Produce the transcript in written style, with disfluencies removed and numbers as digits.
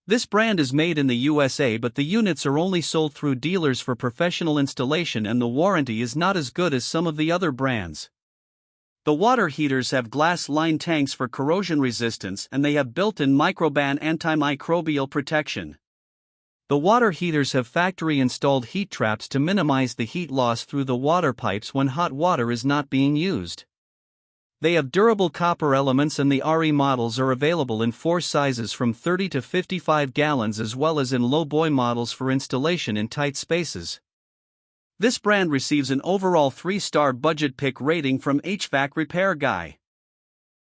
This brand is made in the USA, but the units are only sold through dealers for professional installation, and the warranty is not as good as some of the other brands. The water heaters have glass-lined tanks for corrosion resistance, and they have built-in microban antimicrobial protection. The water heaters have factory-installed heat traps to minimize the heat loss through the water pipes when hot water is not being used. They have durable copper elements, and the RE models are available in 4 sizes from 30 to 55 gallons, as well as in low boy models for installation in tight spaces. This brand receives an overall 3-star budget pick rating from HvacRepairGuy.